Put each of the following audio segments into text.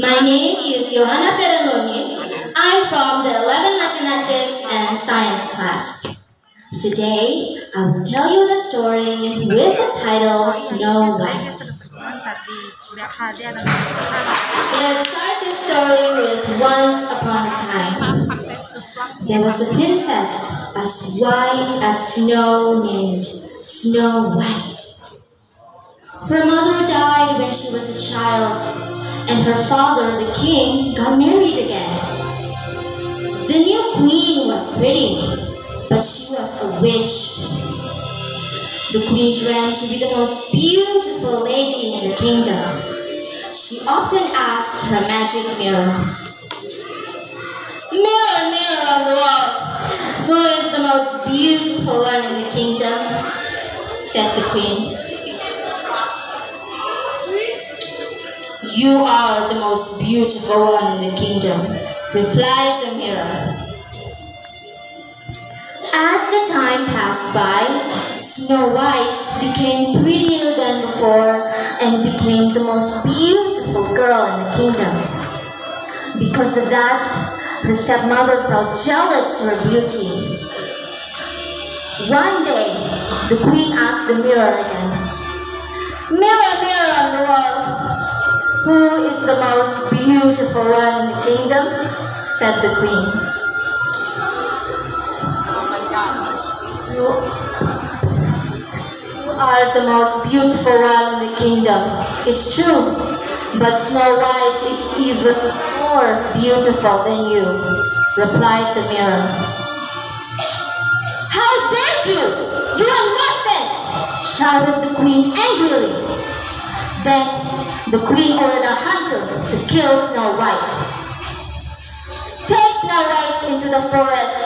My name is Yohana Lonis. I'm from the 11th Mathematics and Science class. Today, I will tell you the story with the title Snow White. Let's start this story with once upon a time. There was a princess as white as snow named Snow White. Her mother died when she was a child, and her father, the king, got married again. The new queen was pretty, but she was a witch. The queen dreamed to be the most beautiful lady in the kingdom. She often asked her magic mirror, "Mirror, mirror on the wall, who is the most beautiful one in the kingdom?" said the queen. "You are the most beautiful one in the kingdom," replied the mirror. As the time passed by, Snow White became prettier than before and became the most beautiful girl in the kingdom. Because of that, her stepmother felt jealous to her beauty. One day, the queen asked the mirror again, "Mirror, mirror on the wall, who is the most beautiful one in the kingdom?" said the queen. You are the most beautiful one in the kingdom. It's true, but Snow White is even more beautiful than you, replied the mirror. "How dare you! You are nonsense!" shouted the queen angrily. Then the queen ordered a hunter to kill Snow White. "Take Snow White into the forest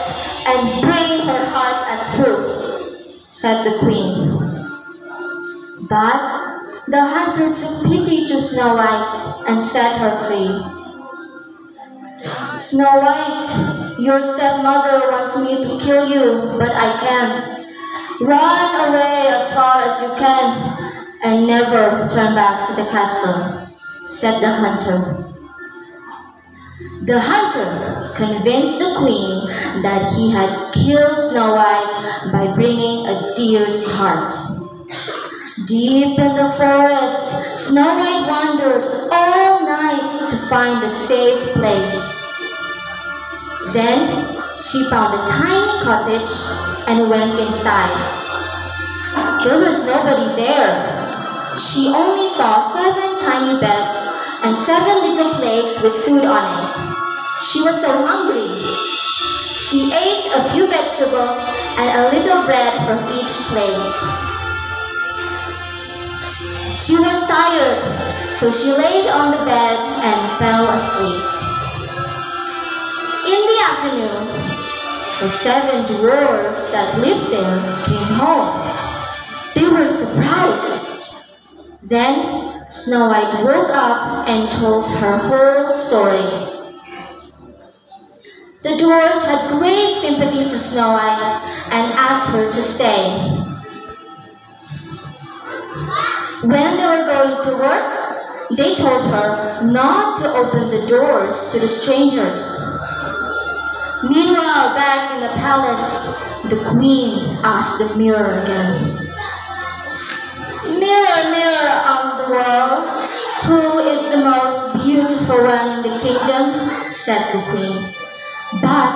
and bring her heart as proof," said the queen. But the hunter took pity to Snow White and set her free. "Snow White, your stepmother wants me to kill you, but I can't. Run away as far as you can and never turn back to the castle," said the hunter. The hunter convinced the queen that he had killed Snow White by bringing a deer's heart. Deep in the forest, Snow White wandered all night to find a safe place. Then she found a tiny cottage and went inside. There was nobody there. She only saw 7 tiny beds and 7 little plates with food on it. She was so hungry. She ate a few vegetables and a little bread from each plate. She was tired, so she laid on the bed and fell asleep. In the afternoon, the 7 dwarves that lived there came home. They were surprised. Then Snow White woke up and told her whole story. The dwarves had great sympathy for Snow White and asked her to stay. When they were going to work, they told her not to open the doors to the strangers. Meanwhile, back in the palace, the queen asked the mirror again, "Mirror, mirror on the wall, who is the most beautiful one in the kingdom?" said the queen. But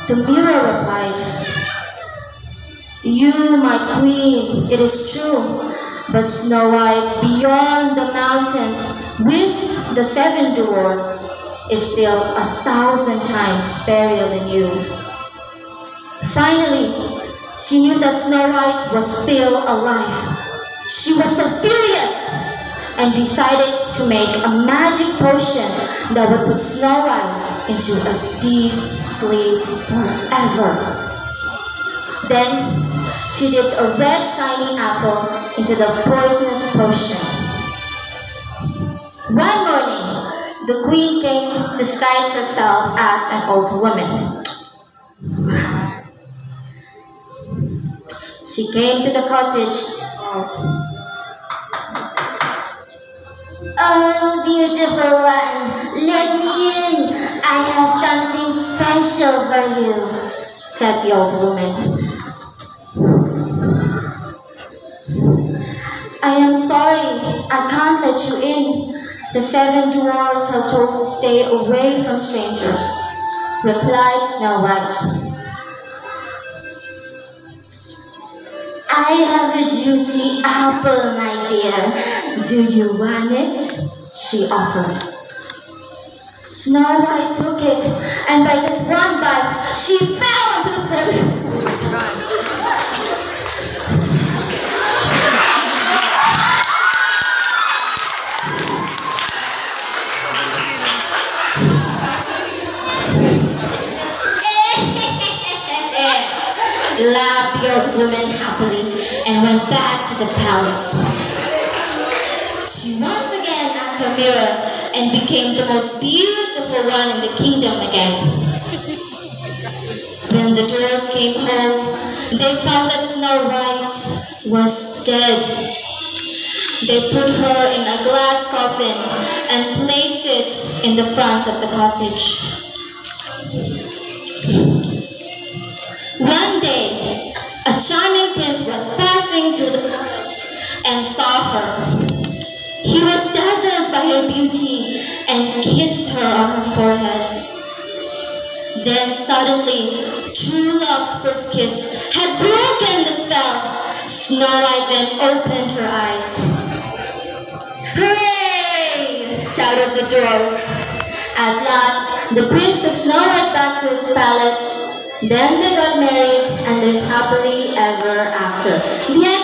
the mirror replied, "You, my queen, it is true, but Snow White beyond the mountains with the 7 dwarfs is still 1,000 times fairer than you." Finally, she knew that Snow White was still alive. She was so furious and decided to make a magic potion that would put Snow White into a deep sleep forever. Then she dipped a red shiny apple into the poisonous potion. One morning, the queen came disguised herself as an old woman. She came to the cottage and called, "Oh, beautiful one, let me in. I have something special for you, said the old woman. I am sorry, I can't let you in. The 7 dwarfs have told to stay away from strangers, replied Snow White. I have a juicy apple, my dear. Do you want it? She offered. Snow White took it, and by just one bite, she fell into the pit. Laughed the old woman happily and went back to the palace. She once again asked her mirror and became the most beautiful one in the kingdom again. When the dwarfs came home, they found that Snow White was dead. They put her in a glass coffin and placed it in the front of the cottage. One day, a charming prince was passing through the forest and saw her. He was dazzled by her beauty and kissed her on her forehead. Then suddenly, true love's first kiss had broken the spell. Snow White then opened her eyes. "Hooray!" shouted the dwarfs. At last, the prince took Snow White back to his palace. Then they got married and lived happily ever after. The end.